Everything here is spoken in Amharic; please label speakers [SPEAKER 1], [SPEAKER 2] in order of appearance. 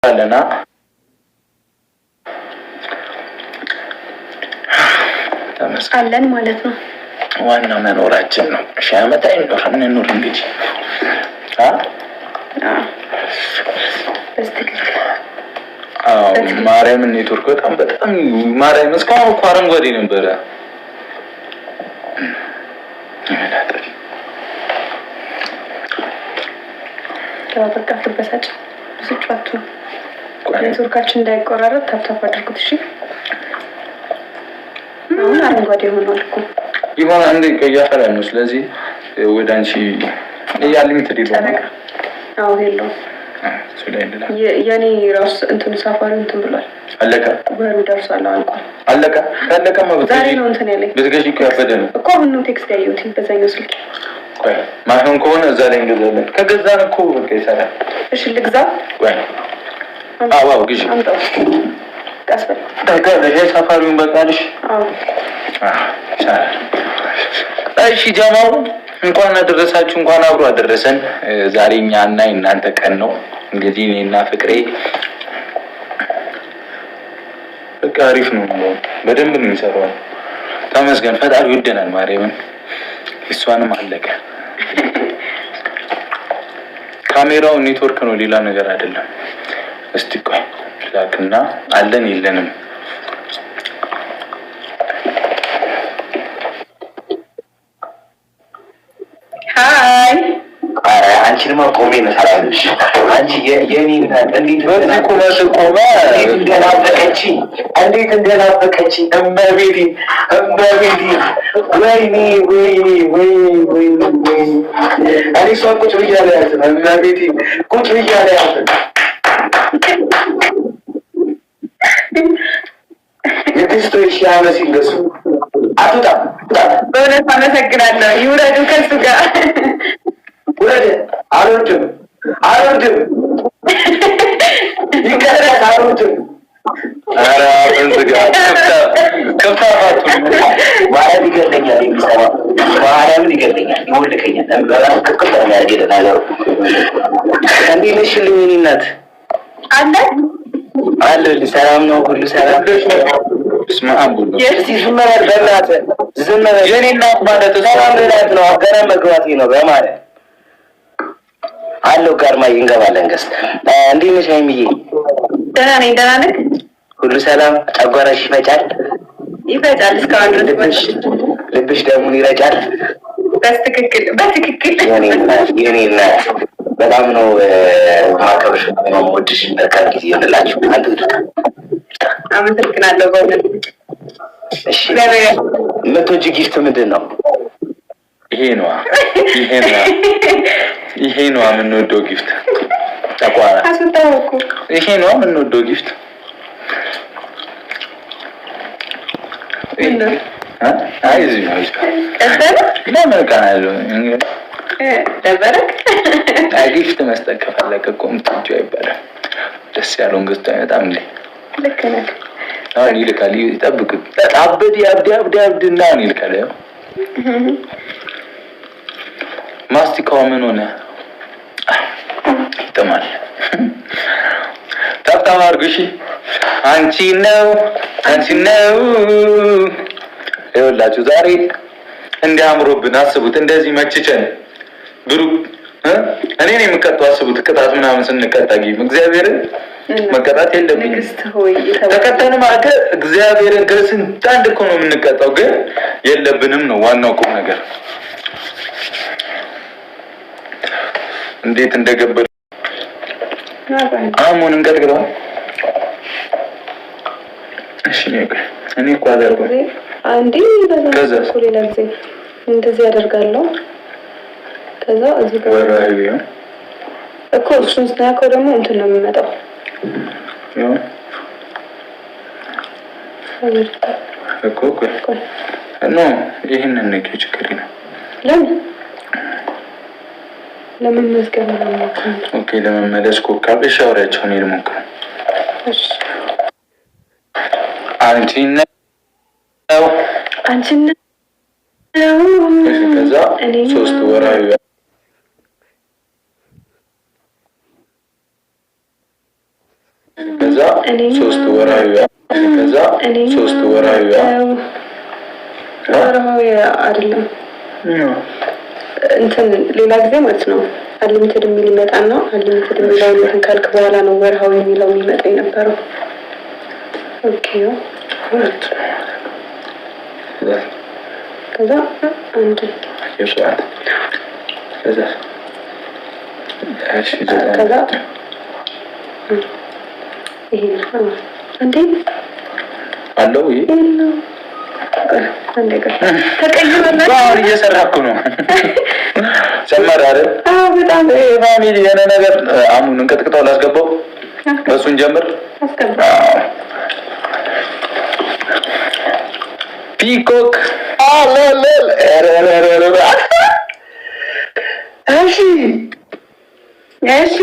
[SPEAKER 1] አለና
[SPEAKER 2] አለን ማለት ነው።
[SPEAKER 1] ዋና መኖራችን ነው። ሺህ ዓመት አይኖር እንኑር እንግዲህ ማርያምን ኔትወርክ በጣም ማርያም እስካሁን እኮ አረንጓዴ ነበረ።
[SPEAKER 2] በቃ ተበሳጭ ብዙ ጫቱ ኔትወርካችን እንዳይቆራረጥ ታፕታፕ አድርጉት። እሺ አሁን አረንጓዴ ሆኗል እኮ
[SPEAKER 1] ይሆን አንዴ ከያፈራ ነው። ስለዚህ ወደ አንቺ ያለኝ ትዲሉ
[SPEAKER 2] አዎ ሄሎ የኔ ራስ እንትን ሳፋሪ እንትን ብሏል።
[SPEAKER 1] አለቀ
[SPEAKER 2] ወሩ ደርሷል። አልቋል።
[SPEAKER 1] አለቀ ማለት
[SPEAKER 2] ዛሬ ነው እንትን ያለኝ
[SPEAKER 1] በትገዢ እኮ ያበደ ነው
[SPEAKER 2] እኮ አሁን ነው ቴክስት ያየሁት በዛኛው ስልክ።
[SPEAKER 1] ቆይ ማይሆን ከሆነ እዛ ላይ እንገዛለን። ከገዛን እኮ በቃ ይሰራል።
[SPEAKER 2] እሺ ልግዛ።
[SPEAKER 1] ቆይ አዎ ግዢ
[SPEAKER 2] አንተ ቀስበል
[SPEAKER 1] ታውቃለህ ሳፋሪውን በቃልሽ።
[SPEAKER 2] አዎ
[SPEAKER 1] ይሰራል። እሺ ጀማው እንኳን አደረሳችሁ፣ እንኳን አብሮ አደረሰን። ዛሬ እኛና እናንተ ቀን ነው እንግዲህ እኔና ፍቅሬ በቃ አሪፍ ነው። በደንብ ነው የሚሰራው። ተመስገን ፈጣሪ ይወደናል። ማርያምን እሷንም አለቀ። ካሜራው ኔትወርክ ነው ሌላ ነገር አይደለም። እስቲ ቆይ ላክና አለን የለንም
[SPEAKER 2] ሃይ
[SPEAKER 3] አንቺንማ ቆሜ ነው ሰላምሽ። አንቺ የኔ እንዴት
[SPEAKER 1] ቆመ
[SPEAKER 3] እንዴት እንደናፈቀችኝ እመቤቴ ወይኔ እኔ እሷ ቁጭ ብያለሁ ያት እመቤቴ ቁጭ ብያለሁ ያት የክስቶ ሺህ ሲንገሱ አትወጣም።
[SPEAKER 2] በእውነት አመሰግናለሁ። ይውረዱ ከሱ ጋር
[SPEAKER 3] ውረድ። አልወርድም ይቀራል። አልወርድም።
[SPEAKER 1] ኧረ እንዝጋ ከፍታፋቱ
[SPEAKER 3] ማርያም ይገለኛል። የሚሰራ ማርያምን ይገለኛል፣ ይወልከኛል። በራሱ ክፍል ነው ያደርገ ነገሩ። እንዴት ነሽልኝ የእኔ እናት? አለሁልኝ። ሰላም ነው? ሁሉ ሰላም?
[SPEAKER 1] እስማ አቡሉ
[SPEAKER 3] እስቲ ዝም በል በእናትህ ዝም በል።
[SPEAKER 1] የኔ እናት ማለት
[SPEAKER 3] ሰላም ልላት ነው። ገና መግባቴ ነው በማለት አለው ጋርማ እንገባለን። ገስ እንዴት ነሽ ሀይሚዬ?
[SPEAKER 2] ደህና ነኝ። ደህና ነህ?
[SPEAKER 3] ሁሉ ሰላም? ጨጓራሽ ይፈጫል?
[SPEAKER 2] እስካሁን ድረስ
[SPEAKER 3] ልብሽ ደግሞ ይረጫል?
[SPEAKER 2] በትክክል
[SPEAKER 3] የኔ እናት በጣም ነው ማከብሽ ነው ወድሽ። መልካም ጊዜ ይሆንላችሁ። አንተ
[SPEAKER 2] አመሰግናለሁ በእውነት።
[SPEAKER 3] እሺ መቶጂ ጊፍት ምንድን ነው?
[SPEAKER 1] ይሄ ነው የምንወደው ጊፍት። ተቋራ
[SPEAKER 2] አስወጣውኩ።
[SPEAKER 1] ይሄ ነው የምንወደው ጊፍት። አይዚ ለምን ቀናለሁ
[SPEAKER 2] ደበረክ
[SPEAKER 1] ጊፍት መስጠት ከፈለገ እኮ ምትጁ አይባልም። ደስ ያለውን ገዝቶ አይመጣም እንዴ?
[SPEAKER 2] ልክ ነህ።
[SPEAKER 1] አሁን ይልካል። ይጠብቅ አብድ ያብድና አሁን ይልካል። ማስቲካው ምን ሆነ? ይጥማል። ታብታብ አድርጉ። እሺ አንቺ ነው ይኸውላችሁ ዛሬ እንዲያምሮብን አስቡት። እንደዚህ መችቸን ብሩ እኔ ነኝ የምቀጣው። አስቡት ቅጣት ምናምን ስንቀጣ እግዚአብሔርን መቀጣት የለብኝም። ተቀጣን ማለት እግዚአብሔርን ከስንት አንድ እኮ ነው የምንቀጣው፣ ግን የለብንም ነው ዋናው ቁም ነገር። እንዴት እንደገበረ አሁን እንቀጥቅጠው። እሺ እኔ እኮ አደርገው
[SPEAKER 2] አንዴ በዛ ሌላ ጊዜ እንደዚህ ያደርጋለሁ። ከዛ እዚህ ጋር
[SPEAKER 1] ወራሪው
[SPEAKER 2] እኮ እሱን ስናከው ደግሞ እንትን ነው የሚመጣው።
[SPEAKER 1] እኮ ኖ ይሄንን ነው ችግር ነው።
[SPEAKER 2] ለምን መዝገብ ነው?
[SPEAKER 1] ኦኬ ለመመለስ ኮካብ ሻወራቸው ነው ልሞክር።
[SPEAKER 2] እሺ
[SPEAKER 1] አንቺ ነው ከዛ 3 ወራዊ ሶስት ወራዊ ከዛ ሶስት ወራዊ
[SPEAKER 2] አይደለም እንትን ሌላ ጊዜ ማለት ነው። አንሊሚትድ የሚል ይመጣና አንሊሚትድ የሚለው እንትን ካልክ በኋላ ነው ወርሃዊ የሚለው የሚመጣ የነበረው። ኦኬ ከዛ አንድ
[SPEAKER 1] ይሻላል ከዛ
[SPEAKER 2] ይሄ እንዴ
[SPEAKER 1] አለው ይሄ
[SPEAKER 2] አንዴ ተቀይሯል።
[SPEAKER 1] አሁን እየሰራኩ ነው። ጨመረ አይደል?
[SPEAKER 2] አዎ በጣም
[SPEAKER 1] ፋሚሊ የሆነ ነገር አሁን እንቀጥቅጣው ላስገባው በሱን ጀምር ፒኮክ አለለል እሺ